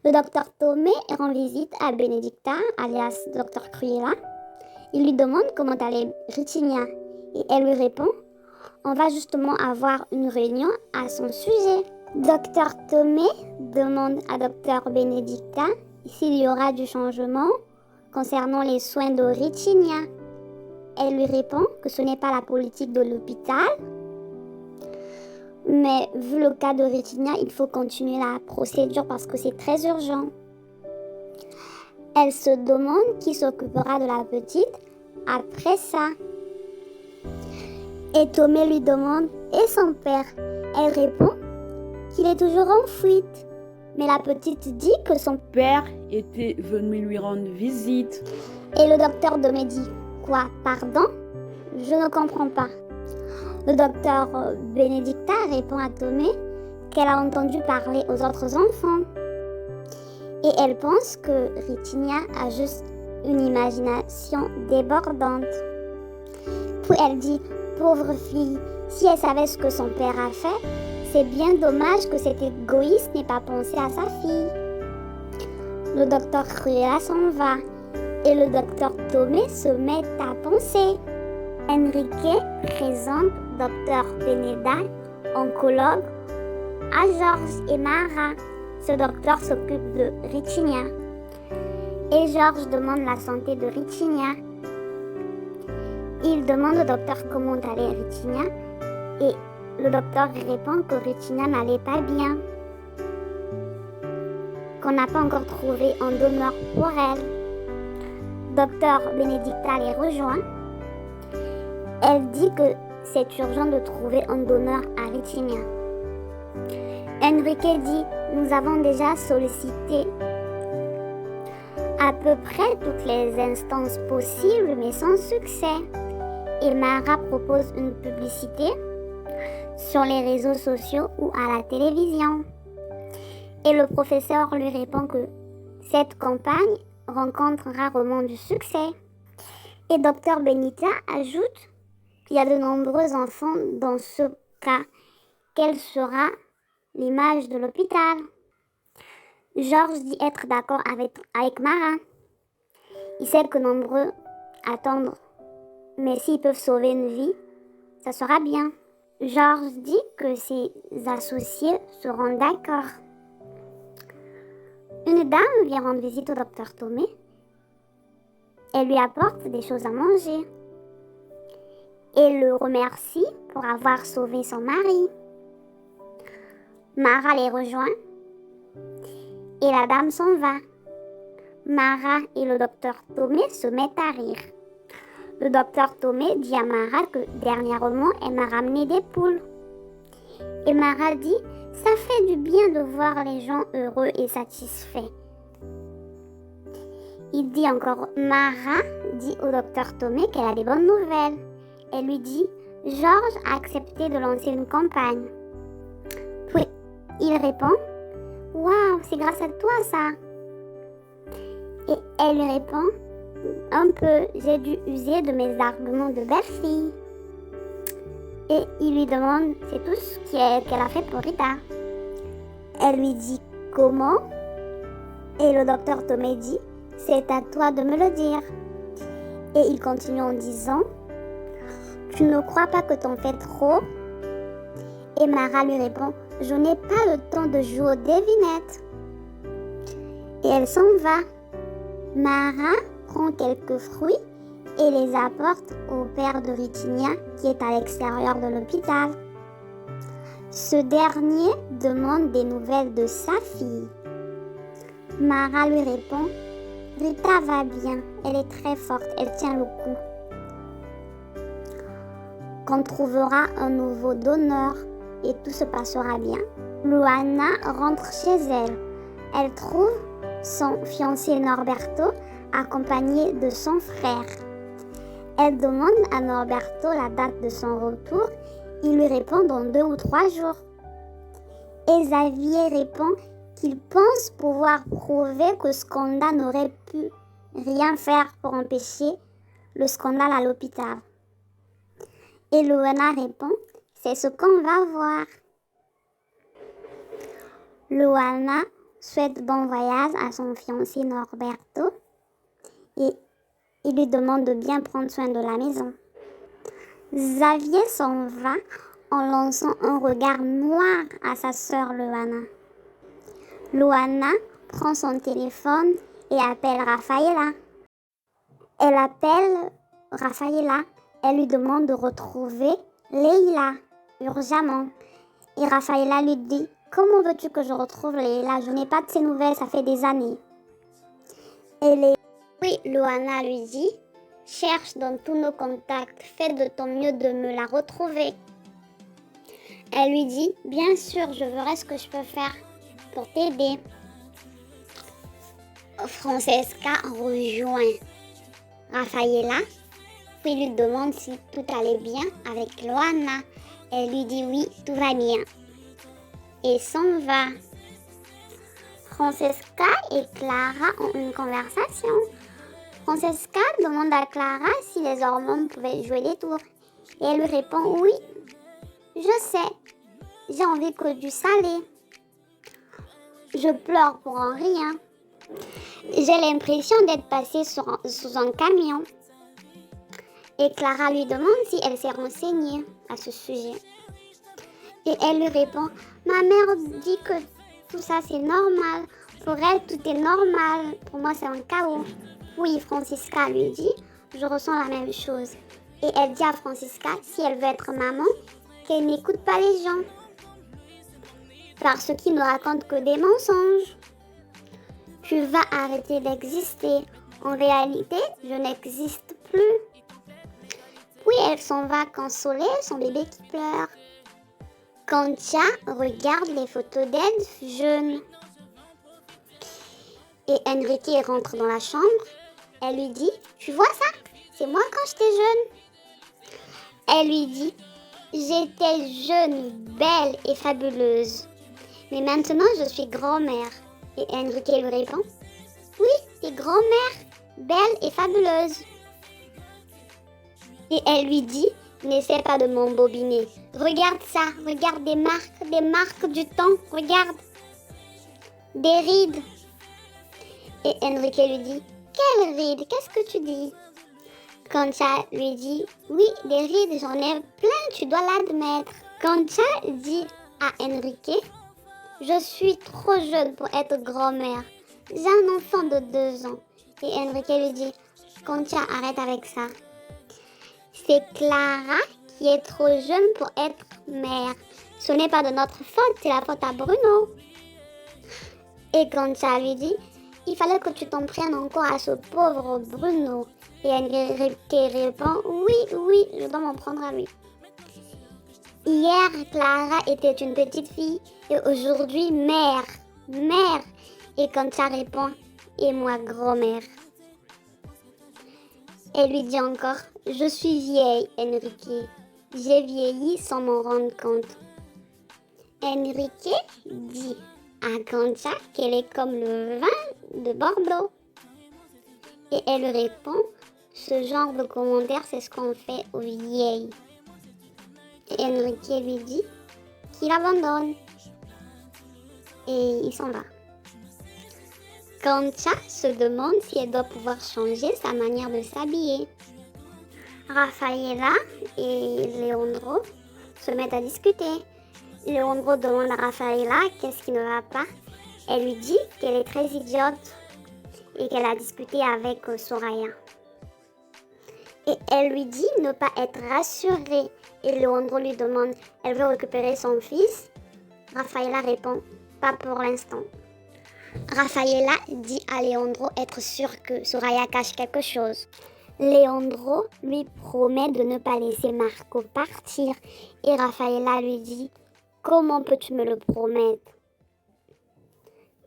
Le docteur Tomé rend visite à Benedicta, alias docteur Cruella. Il lui demande comment allait Ritinia et elle lui répond: on va justement avoir une réunion à son sujet. Docteur Tomé demande à docteur Benedicta s'il y aura du changement concernant les soins de Ritinia. Elle lui répond que ce n'est pas la politique de l'hôpital, mais vu le cas de Ritinia, il faut continuer la procédure parce que c'est très urgent. Elle se demande qui s'occupera de la petite après ça. Et Tomé lui demande et son père. Elle répond qu'il est toujours en fuite. Mais la petite dit que son père était venu lui rendre visite. Et le docteur Tomé dit: quoi, pardon? Je ne comprends pas. Le docteur Benedicta répond à Tomé qu'elle a entendu parler aux autres enfants. Et elle pense que Ritinia a juste une imagination débordante. Puis elle dit: pauvre fille, si elle savait ce que son père a fait, c'est bien dommage que cet égoïste n'ait pas pensé à sa fille. Le docteur Cruella s'en va et le docteur Tomé se met à penser. Enrique présente docteur Pineda, oncologue, à Georges et Mara. Ce docteur s'occupe de Ritinia. Et Georges demande la santé de Ritinia. Il demande au docteur comment allait Ritinia et le docteur répond que Ritinia n'allait pas bien, qu'on n'a pas encore trouvé un donneur pour elle. Docteur Benedicta les rejoint. Elle dit que c'est urgent de trouver un donneur à Ritinia. Enrique dit: nous avons déjà sollicité à peu près toutes les instances possibles, mais sans succès. Et Mara propose une publicité sur les réseaux sociaux ou à la télévision. Et le professeur lui répond que cette campagne rencontre rarement du succès. Et Dr Benita ajoute qu'il y a de nombreux enfants dans ce cas. Quelle sera l'image de l'hôpital? Georges dit être d'accord avec Mara. Il sait que nombreux attendent, mais s'ils peuvent sauver une vie, ça sera bien. Georges dit que ses associés seront d'accord. Une dame vient rendre visite au docteur Tomé. Elle lui apporte des choses à manger. Et le remercie pour avoir sauvé son mari. Mara les rejoint et la dame s'en va. Mara et le docteur Tomé se mettent à rire. Le docteur Tomé dit à Mara que dernièrement, elle m'a ramené des poules. Et Mara dit: ça fait du bien de voir les gens heureux et satisfaits. Il dit encore, Mara dit au docteur Tomé qu'elle a des bonnes nouvelles. Elle lui dit: Georges a accepté de lancer une campagne. Puis il répond: waouh, c'est grâce à toi ça. Et elle lui répond: un peu, j'ai dû user de mes arguments de belle-fille. Et il lui demande c'est tout ce qu'elle a fait pour Rita. Elle lui dit comment? Et le docteur Tomé dit: c'est à toi de me le dire. Et il continue en disant: tu ne crois pas que t'en fais trop? Et Mara lui répond: je n'ai pas le temps de jouer aux devinettes. Et elle s'en va. Mara prend quelques fruits et les apporte au père de Ritinia qui est à l'extérieur de l'hôpital. Ce dernier demande des nouvelles de sa fille. Mara lui répond: Rita va bien, elle est très forte, elle tient le coup. Qu'on trouvera un nouveau donneur et tout se passera bien. Luana rentre chez elle. Elle trouve son fiancé Norberto accompagné de son frère. Elle demande à Norberto la date de son retour. Il lui répond dans 2 ou 3 jours. Et Xavier répond qu'il pense pouvoir prouver que Sconda n'aurait pu rien faire pour empêcher le scandale à l'hôpital. Et Luana répond: c'est ce qu'on va voir. Luana souhaite bon voyage à son fiancé Norberto et il lui demande de bien prendre soin de la maison. Xavier s'en va en lançant un regard noir à sa sœur Loana. Loana prend son téléphone et appelle Rafaela. Elle appelle Rafaela. Elle lui demande de retrouver Leila urgemment. Et Rafaela lui dit: comment veux-tu que je retrouve Leila? Je n'ai pas de ses nouvelles, ça fait des années. Oui, Loana lui dit: cherche dans tous nos contacts, fais de ton mieux de me la retrouver. Elle lui dit: bien sûr, je verrai ce que je peux faire pour t'aider. Francesca rejoint Rafaela, puis lui demande si tout allait bien avec Loana. Elle lui dit oui, tout va bien. Et s'en va. Francesca et Clara ont une conversation. Francesca demande à Clara si les hormones pouvaient jouer des tours. Et elle lui répond: oui, je sais, j'ai envie que du salé. Je pleure pour un rien. J'ai l'impression d'être passée sous un camion. Et Clara lui demande si elle s'est renseignée à ce sujet. Et elle lui répond: ma mère dit que tout ça c'est normal. Pour elle, tout est normal. Pour moi, c'est un chaos. Oui, Francisca lui dit: je ressens la même chose. Et elle dit à Francisca, si elle veut être maman, qu'elle n'écoute pas les gens. Parce qu'ils ne racontent que des mensonges. Tu vas arrêter d'exister. En réalité, je n'existe plus. Puis elle s'en va consoler son bébé qui pleure. Concha regarde les photos d'elle jeune. Et Enrique rentre dans la chambre. Elle lui dit: tu vois ça? C'est moi quand j'étais jeune. Elle lui dit: j'étais jeune, belle et fabuleuse. Mais maintenant, je suis grand-mère. Et Enrique lui répond: oui, t'es grand-mère, belle et fabuleuse. Et elle lui dit: n'essaie pas de m'embobiner. Regarde ça, regarde des marques du temps, regarde. Des rides. Et Enrique lui dit: quelles rides? Qu'est-ce que tu dis? Concha lui dit: oui, des rides, j'en ai plein, tu dois l'admettre. Concha dit à Enrique: je suis trop jeune pour être grand-mère. J'ai un enfant de 2 ans. Et Enrique lui dit: Concha, arrête avec ça. C'est Clara qui est trop jeune pour être mère. Ce n'est pas de notre faute, c'est la faute à Bruno. Et Concha lui dit: il fallait que tu t'en prennes encore à ce pauvre Bruno. Et Enrique répond: oui, je dois m'en prendre à lui. Hier, Clara était une petite fille et aujourd'hui, mère. Et Concha répond: et moi, grand-mère. Elle lui dit encore: je suis vieille, Enrique. J'ai vieilli sans m'en rendre compte. Enrique dit à Concha qu'elle est comme le vin de Bordeaux. Et elle répond: ce genre de commentaire, c'est ce qu'on fait aux vieilles. Et Enrique lui dit qu'il abandonne. Et il s'en va. Concha se demande si elle doit pouvoir changer sa manière de s'habiller. Rafaela et Leandro se mettent à discuter. Leandro demande à Rafaela qu'est-ce qui ne va pas. Elle lui dit qu'elle est très idiote et qu'elle a discuté avec Soraya. Et elle lui dit ne pas être rassurée. Et Leandro lui demande: elle veut récupérer son fils? Rafaela répond: pas pour l'instant. Rafaela dit à Leandro être sûr que Soraya cache quelque chose. Leandro lui promet de ne pas laisser Marco partir. Et Rafaela lui dit: comment peux-tu me le promettre?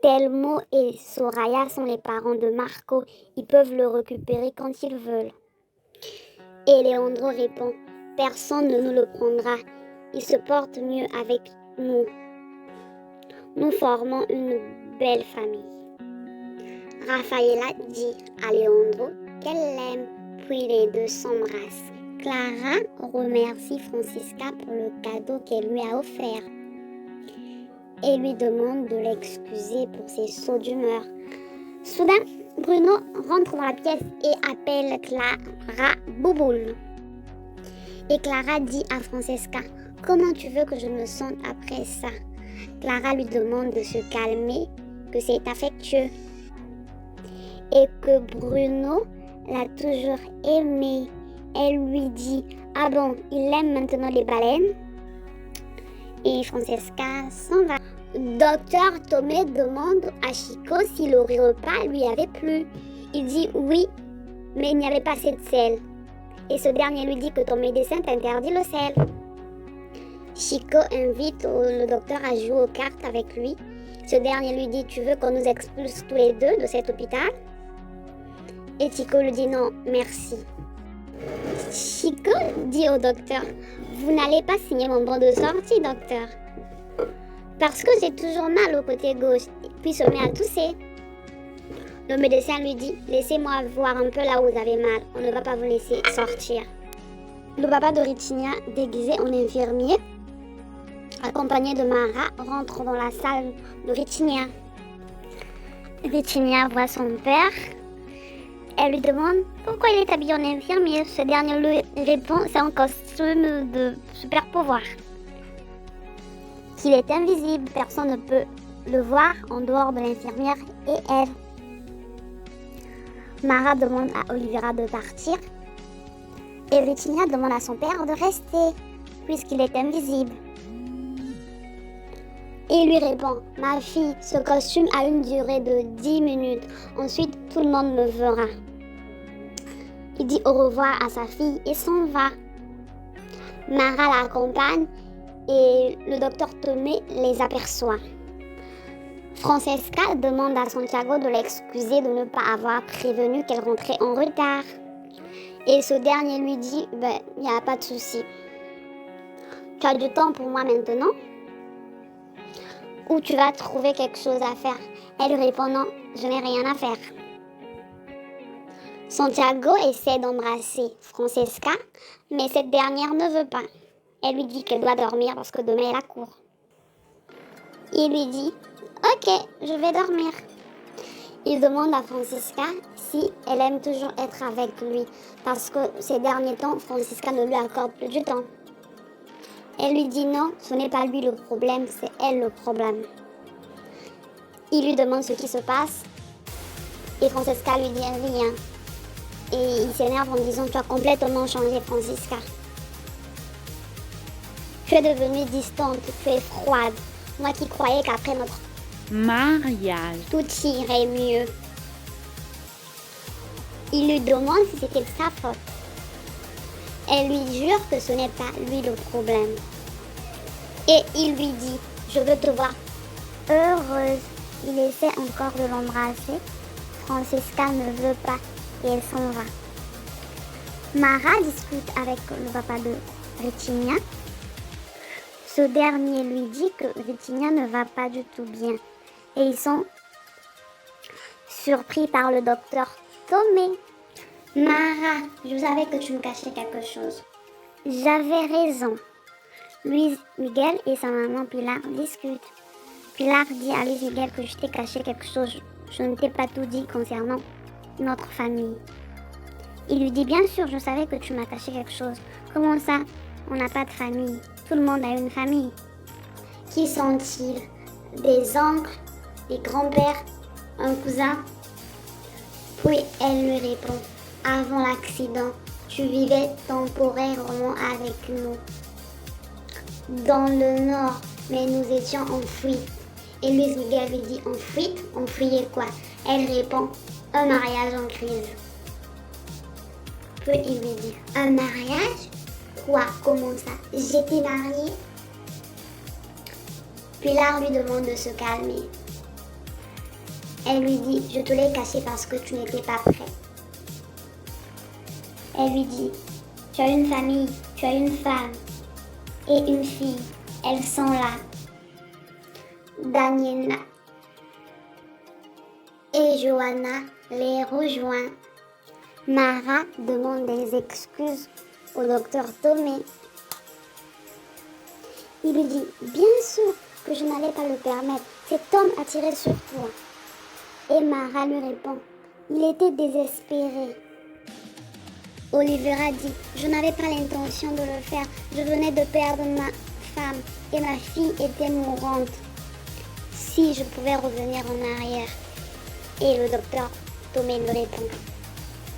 Telmo et Soraya sont les parents de Marco. Ils peuvent le récupérer quand ils veulent. Et Leandro répond: personne ne nous le prendra. Il se porte mieux avec nous. Nous formons une belle famille. Rafaela dit à Leandro qu'elle l'aime, puis les deux s'embrassent. Clara remercie Francisca pour le cadeau qu'elle lui a offert. et lui demande de l'excuser pour ses sauts d'humeur. Soudain, Bruno rentre dans la pièce et appelle Clara Bouboule. Et Clara dit à Francesca: « Comment tu veux que je me sente après ça ?» Clara lui demande de se calmer, que c'est affectueux. Et que Bruno l'a toujours aimé. Elle lui dit: « Ah bon, il aime maintenant les baleines ?» Et Francesca s'en va. Docteur Tomé demande à Chico si le repas lui avait plu. Il dit oui, mais il n'y avait pas assez de sel. Et ce dernier lui dit que ton médecin t'interdit le sel. Chico invite le docteur à jouer aux cartes avec lui. Ce dernier lui dit: « Tu veux qu'on nous expulse tous les deux de cet hôpital ?» Et Chico lui dit: « Non, merci. » Chico dit au docteur: « Vous n'allez pas signer mon bon de sortie, docteur. » Parce que j'ai toujours mal au côté gauche, puis se met à tousser. Le médecin lui dit: « Laissez-moi voir un peu là où vous avez mal, on ne va pas vous laisser sortir. » Le papa de Virginia, déguisé en infirmier, accompagné de Mara, rentre dans la salle de Virginia. Virginia voit son père. Elle lui demande pourquoi il est habillé en infirmier. Ce dernier lui répond: « C'est un costume de super pouvoir. Qu'il est invisible, personne ne peut le voir en dehors de l'infirmière et elle. » Mara demande à Olivera de partir et Virginia demande à son père de rester puisqu'il est invisible. Et il lui répond: « Ma fille, ce costume a une durée de 10 minutes. Ensuite, tout le monde me verra. » Il dit au revoir à sa fille et s'en va. Mara l'accompagne et le docteur Tomé les aperçoit. Francesca demande à Santiago de l'excuser de ne pas avoir prévenu qu'elle rentrait en retard. Et ce dernier lui dit: « Il n'y a pas de souci. Tu as du temps pour moi maintenant? Ou tu vas trouver quelque chose à faire ?» Elle lui répond: « Non, je n'ai rien à faire. » Santiago essaie d'embrasser Francesca, mais cette dernière ne veut pas. Elle lui dit qu'elle doit dormir parce que demain elle a cours. Il lui dit: « Ok, je vais dormir. » Il demande à Francesca si elle aime toujours être avec lui, parce que ces derniers temps, Francesca ne lui accorde plus du temps. Elle lui dit non, ce n'est pas lui le problème, c'est elle le problème. Il lui demande ce qui se passe et Francesca lui dit rien. Et il s'énerve en disant: « Tu as complètement changé, Francesca. Tu es devenue distante, tu es froide. Moi qui croyais qu'après notre mariage, tout irait mieux. » Il lui demande si c'était de sa faute. Elle lui jure que ce n'est pas lui le problème. Et il lui dit: « Je veux te voir heureuse. » Il essaie encore de l'embrasser. Francesca ne veut pas et elle s'en va. Mara discute avec le papa de Virginia. Ce dernier lui dit que Virginia ne va pas du tout bien. Et ils sont surpris par le docteur Tomé. « Mara, je savais que tu me cachais quelque chose. » « J'avais raison. » Luis Miguel et sa maman Pilar discutent. Pilar dit à Luis Miguel que je t'ai caché quelque chose. Je ne t'ai pas tout dit concernant notre famille. Il lui dit: « Bien sûr, je savais que tu m'as caché quelque chose. Comment ça? On n'a pas de famille. Tout le monde a une famille. » « Qui sont-ils? Des oncles, des grands-pères, un cousin ?» Puis elle lui répond: « Avant l'accident, tu vivais temporairement avec nous dans le nord, mais nous étions en fuite. » Et Luis Miguel lui dit: « En fuite? On fuyait quoi ?» Elle répond: « Un mariage en crise. » Puis il lui dit: « Un mariage? Quoi? Comment ça? J'étais mariée? » Pilar lui demande de se calmer. Elle lui dit: « Je te l'ai caché parce que tu n'étais pas prêt. » Elle lui dit: « Tu as une famille, tu as une femme et une fille. Elles sont là. » Daniela et Johanna les rejoignent. Mara demande des excuses au docteur Tomé. Il lui dit: « Bien sûr, que je n'allais pas le permettre. Cet homme a tiré sur toi. Et Mara lui répond, il était désespéré. Oliver a dit, je n'avais pas l'intention de le faire. Je venais de perdre ma femme et ma fille était mourante. Si je pouvais revenir en arrière. Et le docteur Tomé lui répond,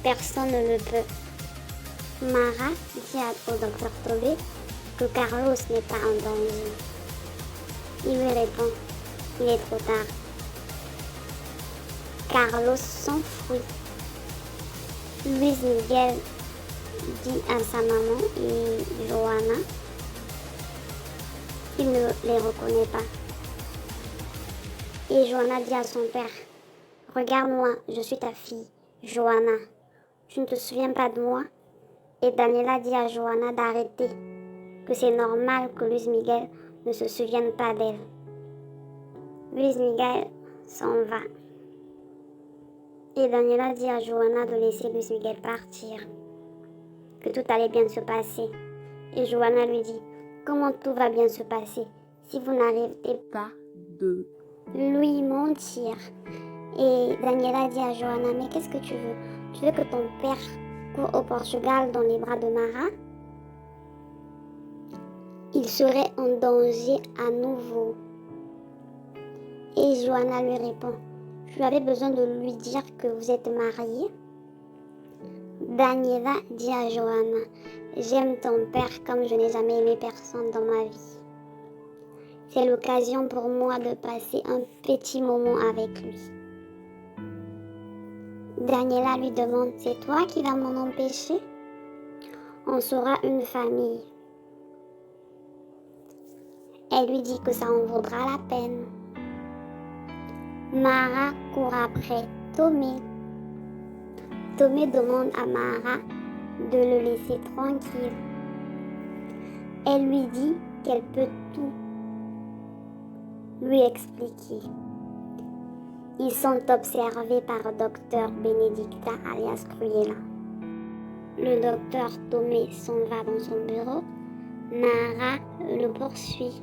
personne ne le peut. Mara dit au docteur Tomé que Carlos n'est pas en danger. Il lui répond, il est trop tard. Carlos s'enfuit. Luis Miguel dit à sa maman et Johanna qu'il ne les reconnaît pas. Et Johanna dit à son père, regarde-moi, je suis ta fille, Johanna. Tu ne te souviens pas de moi? Et Daniela dit à Johanna d'arrêter, que c'est normal que Luis Miguel ne se souvienne pas d'elle. Luis Miguel s'en va. Et Daniela dit à Johanna de laisser Luis Miguel partir, que tout allait bien se passer. Et Johanna lui dit, comment tout va bien se passer si vous n'arrivez pas de lui mentir? Et Daniela dit à Johanna, mais qu'est-ce que tu veux? Tu veux que ton père court au Portugal dans les bras de Mara? Il serait en danger à nouveau. Et Johanna lui répond, tu avais besoin de lui dire que vous êtes mariés? Daniela dit à Johanna, j'aime ton père comme je n'ai jamais aimé personne dans ma vie. C'est l'occasion pour moi de passer un petit moment avec lui. Daniela lui demande, c'est toi qui vas m'en empêcher? On sera une famille. Elle lui dit que ça en vaudra la peine. Mara court après Tomé. Tomé demande à Mara de le laisser tranquille. Elle lui dit qu'elle peut tout lui expliquer. Ils sont observés par Docteur Benedicta alias Cruella. Le docteur Tomé s'en va dans son bureau. Mara le poursuit.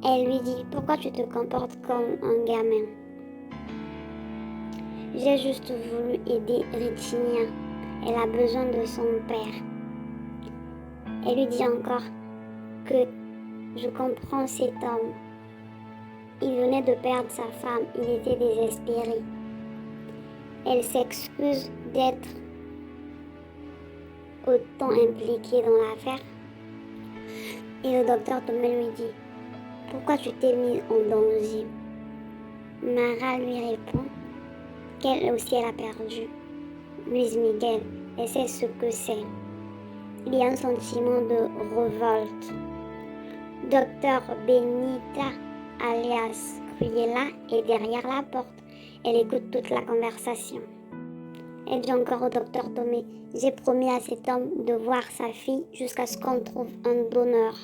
Elle lui dit, pourquoi tu te comportes comme un gamin? J'ai juste voulu aider Ritinia. Elle a besoin de son père. Elle lui dit encore que je comprends cet homme. Il venait de perdre sa femme, il était désespéré. Elle s'excuse d'être autant impliquée dans l'affaire. Et le docteur Tomé lui dit, pourquoi tu t'es mis en danger? Mara lui répond qu'elle aussi elle a perdu Luis Miguel et c'est ce que c'est. Il y a un sentiment de révolte. Docteur Benita alias Cruella est derrière la porte. Elle écoute toute la conversation. Elle dit encore au docteur Tomé, j'ai promis à cet homme de voir sa fille jusqu'à ce qu'on trouve un donneur.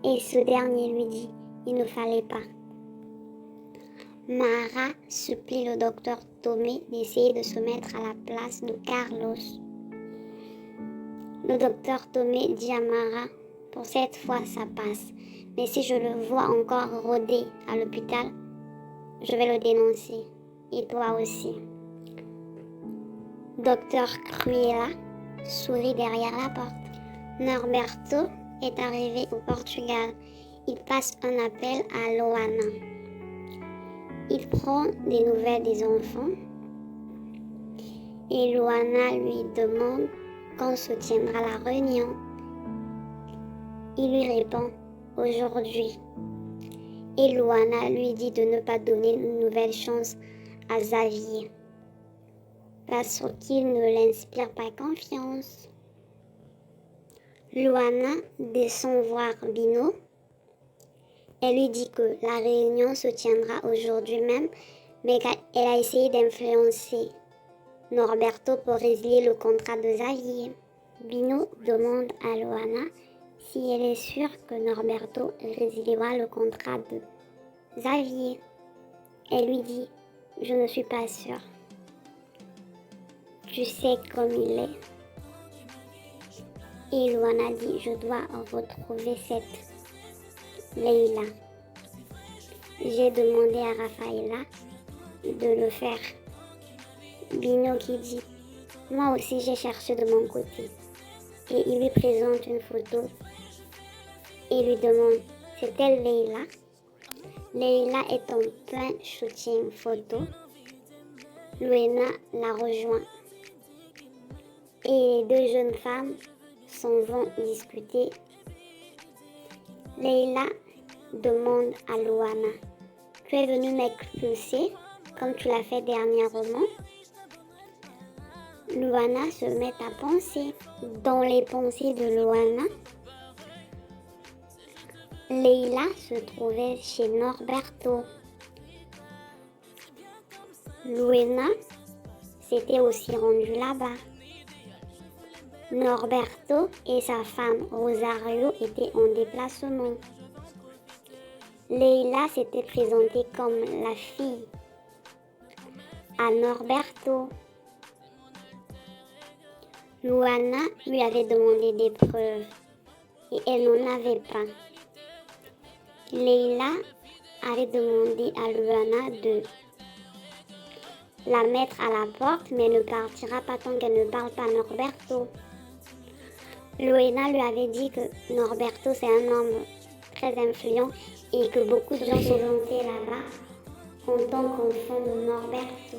Et ce dernier lui dit, il ne fallait pas. Mara supplie le docteur Tomé d'essayer de se mettre à la place de Carlos. Le docteur Tomé dit à Mara, pour cette fois ça passe, mais si je le vois encore rôder à l'hôpital, je vais le dénoncer, et toi aussi. Docteur Cruella sourit derrière la porte. Norberto est arrivé au Portugal. Il passe un appel à Loana. Il prend des nouvelles des enfants et Loana lui demande quand se tiendra la réunion. Il lui répond aujourd'hui. Et Loana lui dit de ne pas donner une nouvelle chance à Xavier parce qu'il ne l'inspire pas confiance. Loana descend voir Bino. Elle lui dit que la réunion se tiendra aujourd'hui même, mais qu'elle a essayé d'influencer Norberto pour résilier le contrat de Xavier. Bino demande à Loana si elle est sûre que Norberto résiliera le contrat de Xavier. Elle lui dit, je ne suis pas sûre. Tu sais comme il est. Et Loana dit, je dois retrouver cette Leïla. J'ai demandé à Rafaela de le faire. Bino qui dit, moi aussi j'ai cherché de mon côté. Et il lui présente une photo et lui demande, c'est elle Leïla? Leïla est en plein shooting photo. Luena la rejoint. Et les deux jeunes femmes s'en vont discuter. Leïla demande à Luana, tu es venue m'expulser comme tu l'as fait dernièrement? Luana se met à penser. Dans les pensées de Luana, Leïla se trouvait chez Norberto. Luena s'était aussi rendue là-bas. Norberto et sa femme Rosario étaient en déplacement. Leïla s'était présentée comme la fille à Norberto. Luana lui avait demandé des preuves et elle n'en avait pas. Leïla avait demandé à Luana de la mettre à la porte, mais ne partira pas tant qu'elle ne parle pas à Norberto. Luana lui avait dit que Norberto c'est un homme très influent et que beaucoup de gens se présentaient là-bas en tant qu'enfant de Norberto.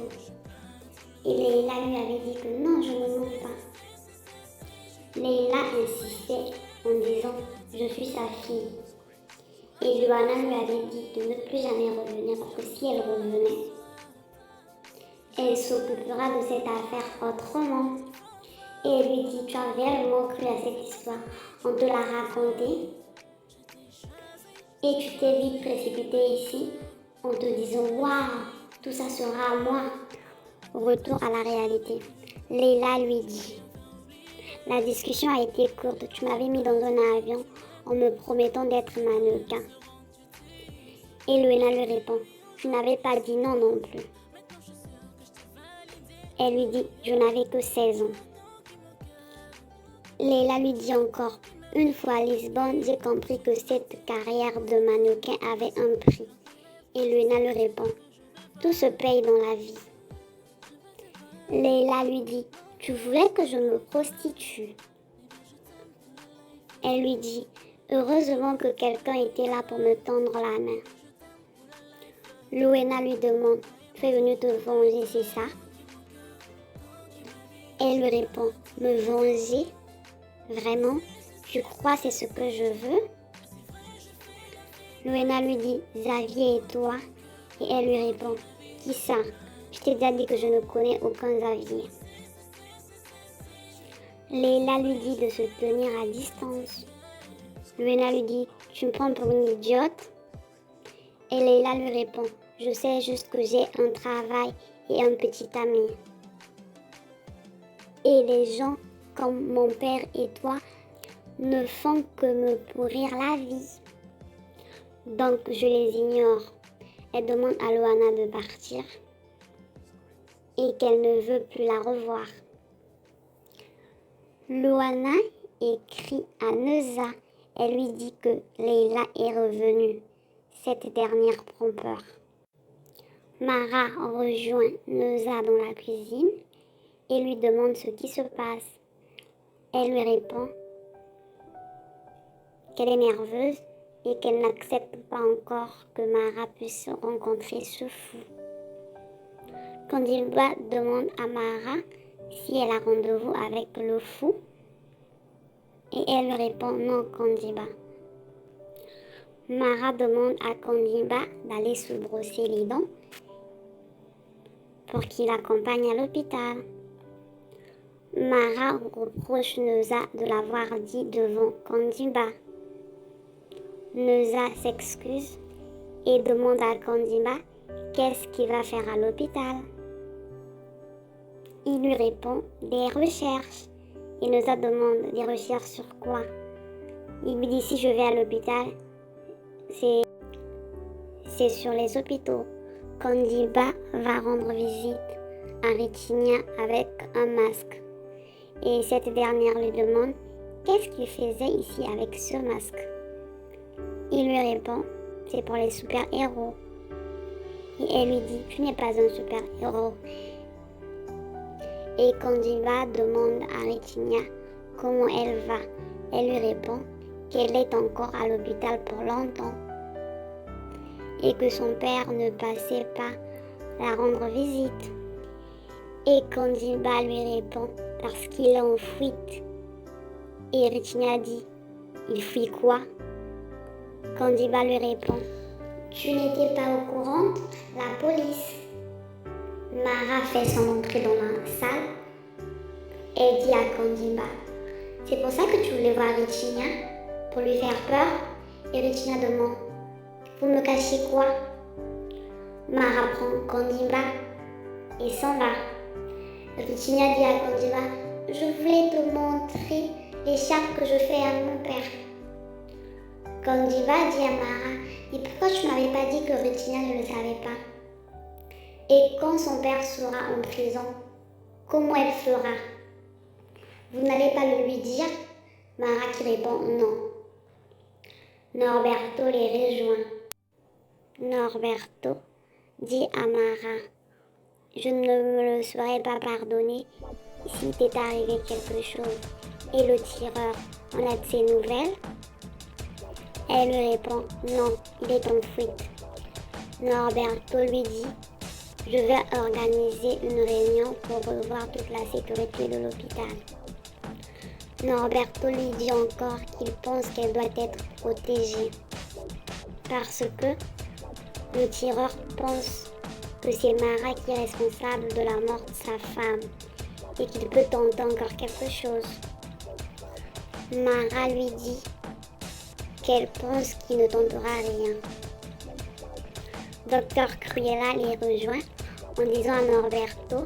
Et Leïla lui avait dit que non, je ne mens pas. Leïla insistait en disant je suis sa fille. Et Luana lui avait dit de ne plus jamais revenir parce que si elle revenait, elle s'occupera de cette affaire autrement. Et elle lui dit, tu as réellement cru à cette histoire, on te l'a racontée et tu t'es vite précipité ici en te disant, waouh, tout ça sera à moi. Retour à la réalité. Leïla lui dit, la discussion a été courte, tu m'avais mis dans un avion en me promettant d'être mannequin. Et Luana lui répond, tu n'avais pas dit non non plus. Elle lui dit, je n'avais que 16 ans. Leïla lui dit encore, une fois à Lisbonne, j'ai compris que cette carrière de mannequin avait un prix. Et Luana lui répond, tout se paye dans la vie. Leïla lui dit, tu voulais que je me prostitue? Elle lui dit, heureusement que quelqu'un était là pour me tendre la main. Luana lui demande, tu es venue te venger, c'est ça? Elle lui répond, me venger? Vraiment? Tu crois c'est ce que je veux? Luana lui dit, Xavier et toi? Et elle lui répond, qui ça? Je t'ai déjà dit que je ne connais aucun Xavier. Leïla lui dit de se tenir à distance. Luana lui dit, tu me prends pour une idiote? Et Leïla lui répond, je sais juste que j'ai un travail et un petit ami. Et les gens comme mon père et toi ne font que me pourrir la vie. Donc je les ignore. Elle demande à Luana de partir et qu'elle ne veut plus la revoir. Luana écrit à Neuza. Elle lui dit que Leïla est revenue. Cette dernière prend peur. Mara rejoint Neuza dans la cuisine et lui demande ce qui se passe. Elle lui répond qu'elle est nerveuse et qu'elle n'accepte pas encore que Mara puisse rencontrer ce fou. Kandiba demande à Mara si elle a rendez-vous avec le fou et elle lui répond non, Kandiba. Mara demande à Kandiba d'aller se brosser les dents pour qu'il l'accompagne à l'hôpital. Mara reproche Neuza de l'avoir dit devant Kandiba. Neuza s'excuse et demande à Kandiba qu'est-ce qu'il va faire à l'hôpital. Il lui répond des recherches. Et Neuza demande des recherches sur quoi? Il lui dit si je vais à l'hôpital, c'est sur les hôpitaux. Kandiba va rendre visite à Retinia avec un masque. Et cette dernière lui demande qu'est-ce qu'il faisait ici avec ce masque. Il lui répond, c'est pour les super-héros. Et elle lui dit, tu n'es pas un super-héros. Et Condiva demande à Retinia comment elle va. Elle lui répond qu'elle est encore à l'hôpital pour longtemps et que son père ne passait pas la rendre visite. Et Condiva lui répond parce qu'il est en fuite. Et Retinia dit, il fuit quoi? Condiva lui répond, tu n'étais pas au courant? La police. Mara fait son entrée dans la salle et dit à Condiva, c'est pour ça que tu voulais voir Retinia? Pour lui faire peur? Et Retinia demande, vous me cachez quoi? Mara prend Condiva et s'en va. Retinia dit à Condiva, je voulais te montrer l'écharpe que je fais à mon père. Condiva dit à Mara, et pourquoi tu m'avais pas dit que Retinia ne le savait pas? Et quand son père sera en prison, comment elle fera? Vous n'allez pas le lui dire? Mara qui répond non. Norberto les rejoint. Norberto dit à Mara, je ne me le serais pas pardonné s'il t'est arrivé quelque chose. Et le tireur, on a de ses nouvelles? Elle lui répond, non, il est en fuite. Norberto lui dit, je vais organiser une réunion pour revoir toute la sécurité de l'hôpital. Norberto lui dit encore qu'il pense qu'elle doit être protégée parce que le tireur pense que c'est Mara qui est responsable de la mort de sa femme et qu'il peut tenter encore quelque chose. Mara lui dit qu'elle pense qu'il ne tentera rien. Docteur Cruella les rejoint en disant à Norberto,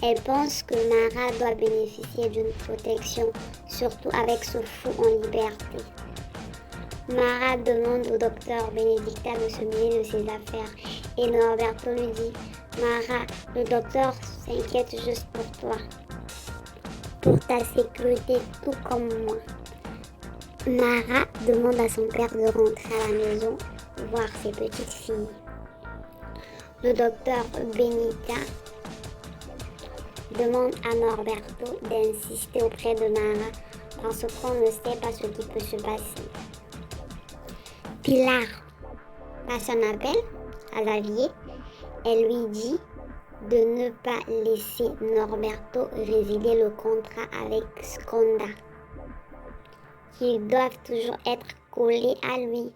elle pense que Mara doit bénéficier d'une protection, surtout avec ce fou en liberté. Mara demande au docteur Benedicta de se mêler de ses affaires et Norberto lui dit, Mara, le docteur s'inquiète juste pour toi, pour ta sécurité tout comme moi. Mara demande à son père de rentrer à la maison voir ses petites filles. Le docteur Benita demande à Norberto d'insister auprès de Mara parce qu'on ne sait pas ce qui peut se passer. Pilar passe un appel à Xavier. Elle lui dit de ne pas laisser Norberto résilier le contrat avec Sconda, qu'ils doivent toujours être collés à lui.